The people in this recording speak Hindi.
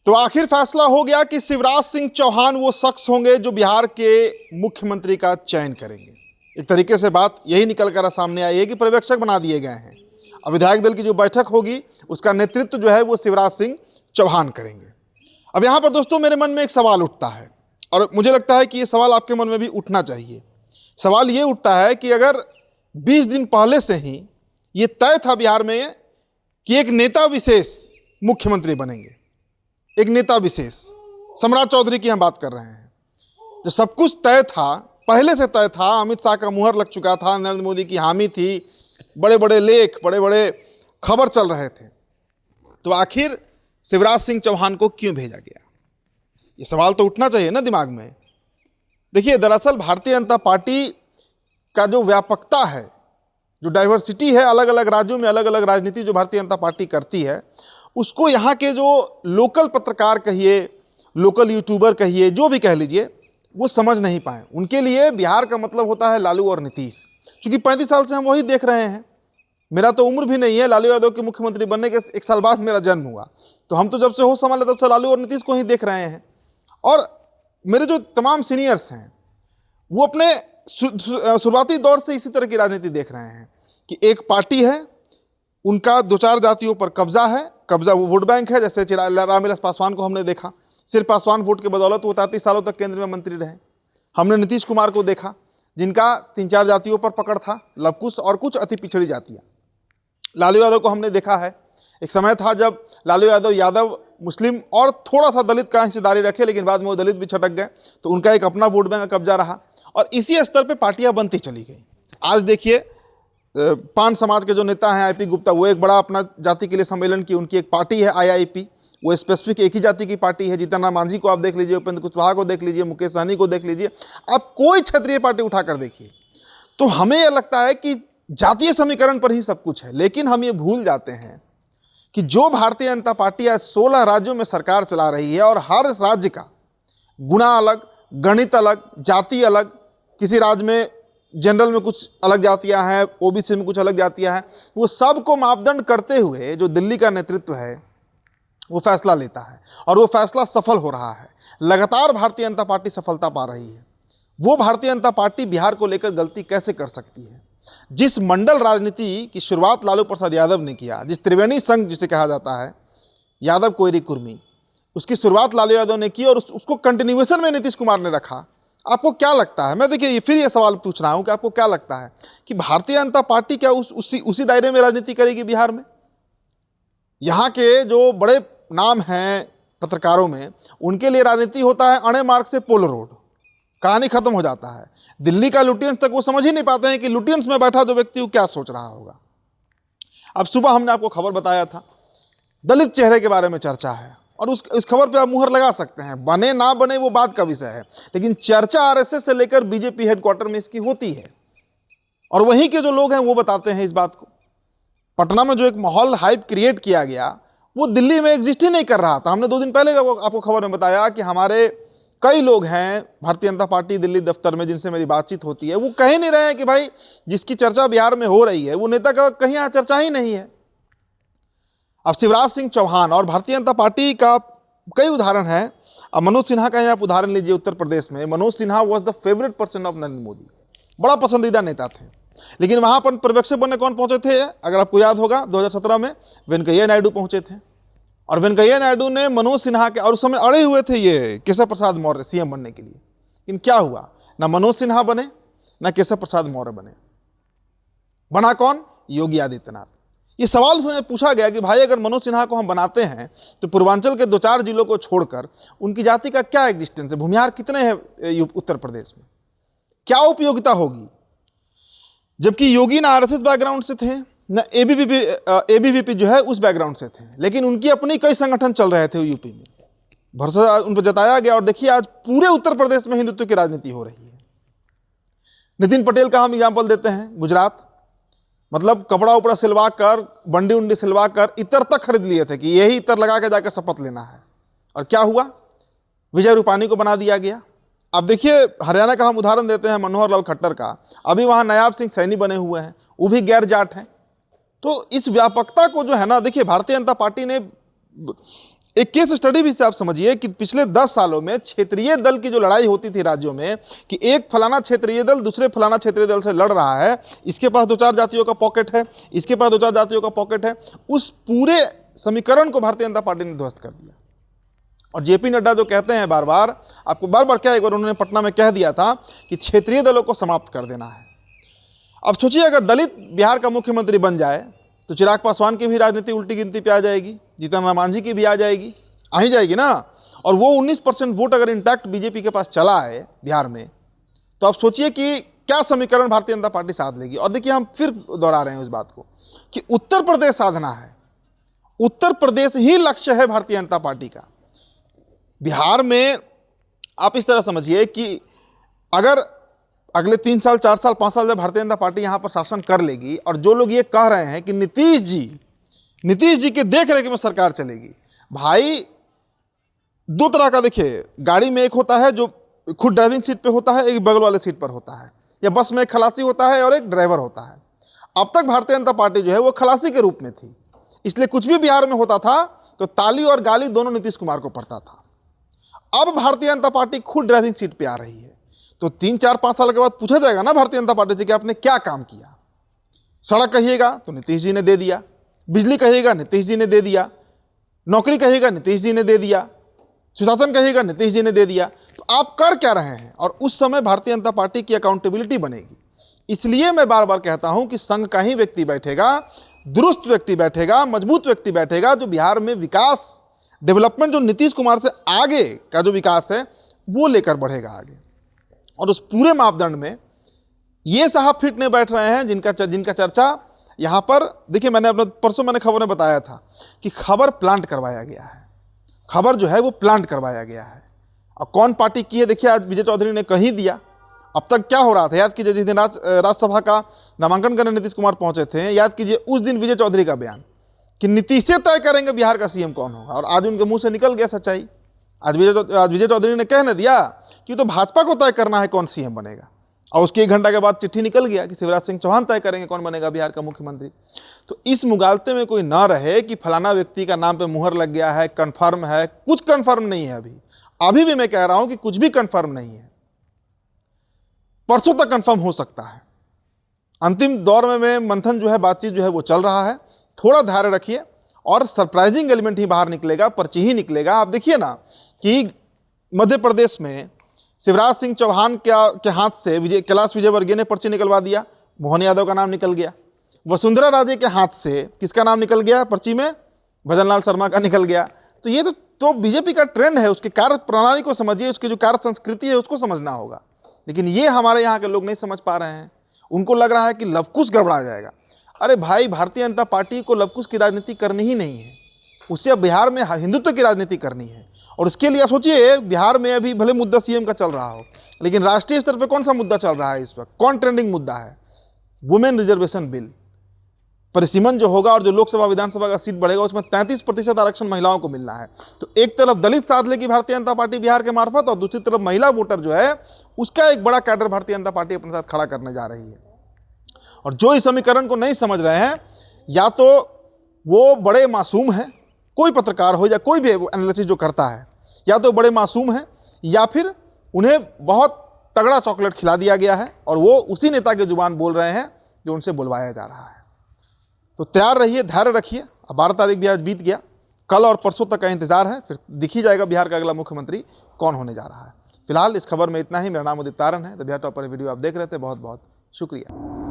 तो आखिर फैसला हो गया कि शिवराज सिंह चौहान वो शख्स होंगे जो बिहार के मुख्यमंत्री का चयन करेंगे। एक तरीके से बात यही निकल कर सामने आई है कि पर्यवेक्षक बना दिए गए हैं। अब विधायक दल की जो बैठक होगी उसका नेतृत्व जो है वो शिवराज सिंह चौहान करेंगे। अब यहाँ पर दोस्तों मेरे मन में एक सवाल उठता है और मुझे लगता है कि ये सवाल आपके मन में भी उठना चाहिए। सवाल ये उठता है कि अगर 20 दिन पहले से ही ये तय था बिहार में कि एक नेता विशेष मुख्यमंत्री बनेंगे, एक नेता विशेष, सम्राट चौधरी की हम बात कर रहे हैं, जो सब कुछ तय था, पहले से तय था, अमित शाह का मुहर लग चुका था, नरेंद्र मोदी की हामी थी, बड़े बड़े लेख, बड़े बड़े खबर चल रहे थे, तो आखिर शिवराज सिंह चौहान को क्यों भेजा गया? ये सवाल तो उठना चाहिए ना दिमाग में। देखिए, दरअसल भारतीय जनता पार्टी का जो व्यापकता है, जो डाइवर्सिटी है, अलग अलग राज्यों में अलग अलग राजनीति जो भारतीय जनता पार्टी करती है, उसको यहाँ के जो लोकल पत्रकार कहिए, लोकल यूट्यूबर कहिए, जो भी कह लीजिए, वो समझ नहीं पाए। उनके लिए बिहार का मतलब होता है लालू और नीतीश। क्योंकि 35 साल से हम वही देख रहे हैं। मेरा तो उम्र भी नहीं है, लालू यादव के मुख्यमंत्री बनने के 1 साल बाद मेरा जन्म हुआ, तो हम तो जब से होश संभाले तब से लालू और नीतीश को ही देख रहे हैं। और मेरे जो तमाम सीनियर्स हैं वो अपने शुरुआती दौर से इसी तरह की राजनीति देख रहे हैं कि एक पार्टी है, उनका 2-4 जातियों पर कब्जा है, कब्जा वो वोट बैंक है। जैसे रामविलास पासवान को हमने देखा, सिर्फ पासवान वोट के बदौलत वो 33 सालों तक केंद्र में मंत्री रहे। हमने नीतीश कुमार को देखा, जिनका 3-4 जातियों पर पकड़ था, लवकुश और कुछ अति पिछड़ी जातियाँ। लालू यादव को हमने देखा है, एक समय था जब लालू यादव मुस्लिम और थोड़ा सा दलित का हिस्सेदारी रखे, लेकिन बाद में वो दलित भी छटक गए, तो उनका एक अपना वोट बैंक का कब्जा रहा और इसी स्तर पे पार्टियां बनती चली गई। आज देखिए, पान समाज के जो नेता हैं आईपी गुप्ता, वो एक बड़ा अपना जाति के लिए सम्मेलन की उनकी एक पार्टी है आईआईपी, वो स्पेसिफिक एक ही जाति की पार्टी है। जीतन राम मांझी को आप देख लीजिए, उपेंद्र कुशवाहा को देख लीजिए, मुकेश सहनी को देख लीजिए, आप कोई क्षेत्रीय पार्टी उठाकर देखिए। तो हमें यह लगता है कि जातीय समीकरण पर ही सब कुछ है, लेकिन हम ये भूल जाते हैं कि जो भारतीय जनता पार्टी आज 16 राज्यों में सरकार चला रही है और हर राज्य का गुणा अलग, गणित अलग, जाति अलग, किसी राज्य में जनरल में कुछ अलग जातियां हैं, ओबीसी में कुछ अलग जातियां हैं, वो सबको मापदंड करते हुए जो दिल्ली का नेतृत्व है वो फैसला लेता है और वो फैसला सफल हो रहा है। लगातार भारतीय जनता पार्टी सफलता पा रही है। वो भारतीय जनता पार्टी बिहार को लेकर गलती कैसे कर सकती है? जिस मंडल राजनीति की शुरुआत लालू प्रसाद यादव ने किया, जिस त्रिवेणी संघ जिसे कहा जाता है, यादव कोयरी कुर्मी, उसकी शुरुआत लालू यादव ने की और उसको कंटिन्यूएशन में नीतीश कुमार ने रखा। आपको क्या लगता है, मैं देखिए फिर ये सवाल पूछ रहा हूं कि आपको क्या लगता है कि भारतीय जनता पार्टी क्या उसी दायरे में राजनीति करेगी बिहार में? यहाँ के जो बड़े नाम हैं पत्रकारों में, उनके लिए राजनीति होता है अणे मार्ग से पोलो रोड, कहानी खत्म हो जाता है। दिल्ली का लुटियंस तक वो समझ ही नहीं पाते हैं कि लुटियंस में बैठा जो व्यक्ति वो क्या सोच रहा होगा। अब सुबह हमने आपको खबर बताया था, दलित चेहरे के बारे में चर्चा है और उस खबर पे आप मुहर लगा सकते हैं, बने ना बने वो बात का विषय है, लेकिन चर्चा आरएसएस से लेकर बीजेपी हेडक्वार्टर में इसकी होती है और वहीं के जो लोग हैं वो बताते हैं इस बात को। पटना में जो एक माहौल हाइप क्रिएट किया गया वो दिल्ली में एग्जिस्ट ही नहीं कर रहा था। हमने 2 दिन पहले आपको खबर में बताया कि हमारे कई लोग हैं भारतीय जनता पार्टी दिल्ली दफ्तर में जिनसे मेरी बातचीत होती है, वो कह ही नहीं रहे हैं कि भाई जिसकी चर्चा बिहार में हो रही है वो नेता का कहीं यहाँ चर्चा ही नहीं है। अब शिवराज सिंह चौहान और भारतीय जनता पार्टी का कई उदाहरण है। अब मनोज सिन्हा का आप उदाहरण लीजिए, उत्तर प्रदेश में Manoj Sinha was the favourite person of Narendra Modi, बड़ा पसंदीदा नेता थे, लेकिन वहां पर पर्यवेक्षक बनने कौन पहुंचे थे? अगर आपको याद होगा 2017 में वेंकैया नायडू पहुंचे थे और वेंकैया नायडू ने मनोज सिन्हा के, और उस समय अड़े हुए थे ये केशव प्रसाद मौर्य सीएम बनने के लिए, लेकिन क्या हुआ? ना मनोज सिन्हा बने ना केशव प्रसाद मौर्य बने, बना कौन? योगी आदित्यनाथ। ये सवाल पूछा गया कि भाई अगर मनोज सिन्हा को हम बनाते हैं तो पूर्वांचल के 2-4 जिलों को छोड़कर उनकी जाति का क्या एग्जिस्टेंस है? भूमिहार कितने हैं उत्तर प्रदेश में? क्या उपयोगिता होगी? जबकि योगी ना आरएसएस बैकग्राउंड से थे ना एबीवीपी जो है उस बैकग्राउंड से थे, लेकिन उनकी अपनी कई संगठन चल रहे थे यूपी में, भरोसा उन पर जताया गया और देखिए आज पूरे उत्तर प्रदेश में हिंदुत्व की राजनीति हो रही है। नितिन पटेल का हम एग्जाम्पल देते हैं, गुजरात, मतलब कपड़ा उपड़ा सिलवा कर, बंडी उंडी सिलवा कर इतर तक खरीद लिए थे कि यही इतर लगा के जाकर शपथ लेना है, और क्या हुआ? विजय रूपानी को बना दिया गया। अब देखिए हरियाणा का हम उदाहरण देते हैं मनोहर लाल खट्टर का, अभी वहां नायाब सिंह सैनी बने हुए हैं, वो भी गैर जाट हैं। तो इस व्यापकता को जो है ना, देखिए भारतीय जनता पार्टी ने एक केस स्टडी भी से आप समझिए कि पिछले 10 सालों में क्षेत्रीय दल की जो लड़ाई होती थी राज्यों में, कि एक फलाना क्षेत्रीय दल दूसरे फलाना क्षेत्रीय दल से लड़ रहा है, इसके पास 2-4 जातियों का पॉकेट है, इसके पास 2-4 जातियों का पॉकेट है, उस पूरे समीकरण को भारतीय जनता पार्टी ने ध्वस्त कर दिया। और जेपी नड्डा जो कहते हैं बार बार, आपको बार बार क्या, एक बार उन्होंने पटना में कह दिया था कि क्षेत्रीय दलों को समाप्त कर देना है। अब सोचिए अगर दलित बिहार का मुख्यमंत्री बन जाए तो चिराग पासवान की भी राजनीति उल्टी गिनती पे आ जाएगी, जीतन राम मांझी की भी आ ही जाएगी ना। और वो 19% वोट अगर इंटैक्ट बीजेपी के पास चला है बिहार में, तो आप सोचिए कि क्या समीकरण भारतीय जनता पार्टी साध लेगी। और देखिए हम फिर दोहरा रहे हैं उस बात को कि उत्तर प्रदेश साधना है, उत्तर प्रदेश ही लक्ष्य है भारतीय जनता पार्टी का। बिहार में आप इस तरह समझिए कि अगर अगले 3 साल 4 साल 5 साल जब भारतीय जनता पार्टी यहां पर शासन कर लेगी, और जो लोग ये कह रहे हैं कि नीतीश जी के देख रेख में सरकार चलेगी, भाई 2 तरह का देखिए, गाड़ी में एक होता है जो खुद ड्राइविंग सीट पे होता है, एक बगल वाले सीट पर होता है, या बस में एक खलासी होता है और एक ड्राइवर होता है। अब तक भारतीय जनता पार्टी जो है वो खलासी के रूप में थी, इसलिए कुछ भी बिहार में होता था तो ताली और गाली दोनों नीतीश कुमार को पड़ता था। अब भारतीय जनता पार्टी खुद ड्राइविंग सीट पे आ रही है, तो 3 4 5 साल के बाद पूछा जाएगा ना भारतीय जनता पार्टी से कि आपने क्या काम किया। सड़क कहिएगा तो नीतीश जी ने दे दिया, बिजली कहिएगा नीतीश जी ने दे दिया, नौकरी कहिएगा नीतीश जी ने दे दिया, सुशासन कहिएगा नीतीश जी ने दे दिया। तो आप कर क्या रहे हैं? और उस समय भारतीय जनता पार्टी की अकाउंटेबिलिटी बनेगी। इसलिए मैं बार बार कहता हूं कि संघ का ही व्यक्ति बैठेगा, दुरुस्त व्यक्ति बैठेगा, मजबूत व्यक्ति बैठेगा, जो बिहार में विकास, डेवलपमेंट, जो नीतीश कुमार से आगे का जो विकास है वो लेकर बढ़ेगा आगे। और उस पूरे मापदंड में ये साहब फिट नहीं बैठ रहे हैं जिनका चर्चा यहाँ पर, देखिए परसों मैंने खबर में बताया था कि खबर प्लांट करवाया गया है, खबर जो है वो प्लांट करवाया गया है। और कौन पार्टी की है, देखिए आज विजय चौधरी ने कही दिया। अब तक क्या हो रहा था, याद कीजिए जिस दिन राज्यसभा का नामांकन करने नीतीश कुमार पहुंचे थे, याद कीजिए उस दिन विजय चौधरी का बयान कि नीतीश से तय करेंगे बिहार का सीएम कौन होगा, और आज उनके मुंह से निकल गया सच्चाई। आज विजय चौधरी ने कह न दिया कि तो भाजपा को तय करना है कौन सीएम बनेगा, और उसके 1 घंटा के बाद चिट्ठी निकल गया कि शिवराज सिंह चौहान तय करेंगे कौन बनेगा बिहार का मुख्यमंत्री। तो इस मुगालते में कोई ना रहे कि फलाना व्यक्ति का नाम पे मुहर लग गया है, कंफर्म है, कुछ कंफर्म नहीं है। अभी भी मैं कह रहा हूं कि कुछ भी कंफर्म नहीं है, परसों तक कंफर्म हो सकता है। अंतिम दौर में मंथन जो है, बातचीत जो है वो चल रहा है, थोड़ा धैर्य रखिए और सरप्राइजिंग एलिमेंट ही बाहर निकलेगा, पर्ची ही निकलेगा। आप देखिए ना कि मध्य प्रदेश में शिवराज सिंह चौहान के हाथ से कैलाश विजयवर्गीय ने पर्ची निकलवा दिया, मोहन यादव का नाम निकल गया। वसुंधरा राजे के हाथ से किसका नाम निकल गया पर्ची में? भजनलाल शर्मा का निकल गया। तो ये तो बीजेपी का ट्रेंड है, उसकी कार्य प्रणाली को समझिए, उसकी जो कार्य संस्कृति है उसको समझना होगा। लेकिन ये हमारे यहाँ के लोग नहीं समझ पा रहे हैं, उनको लग रहा है कि लवकुश गड़बड़ा जाएगा। अरे भाई, भारतीय जनता पार्टी को लवकुश की राजनीति करनी ही नहीं है, उसे अब बिहार में हिंदुत्व की राजनीति करनी है। और उसके लिए आप सोचिए, बिहार में अभी भले मुद्दा सीएम का चल रहा हो, लेकिन राष्ट्रीय स्तर पर कौन सा मुद्दा चल रहा है इस वक्त? कौन ट्रेंडिंग मुद्दा है? वुमेन रिजर्वेशन बिल, परिसीमन जो होगा और जो लोकसभा विधानसभा का सीट बढ़ेगा उसमें 33% आरक्षण महिलाओं को मिलना है। तो एक तरफ दलित साध लेगी भारतीय जनता पार्टी बिहार के मार्फत, और दूसरी तरफ महिला वोटर जो है उसका एक बड़ा कैडर भारतीय जनता पार्टी अपने साथ खड़ा करने जा रही है। और जो इस समीकरण को नहीं समझ रहे हैं, या तो वो बड़े मासूम हैं, कोई पत्रकार हो या कोई भी एनालिसिस जो करता है, या तो बड़े मासूम हैं या फिर उन्हें बहुत तगड़ा चॉकलेट खिला दिया गया है और वो उसी नेता की जुबान बोल रहे हैं जो उनसे बुलवाया जा रहा है। तो तैयार रहिए, धैर्य रखिए। अब 12 तारीख भी आज बीत गया, कल और परसों तक का इंतजार है, फिर दिख ही जाएगा बिहार का अगला मुख्यमंत्री कौन होने जा रहा है। फिलहाल इस खबर में इतना ही। मेरा नाम उदित तारन है। द बिहार टॉपर वीडियो आप देख रहे थे, बहुत बहुत शुक्रिया।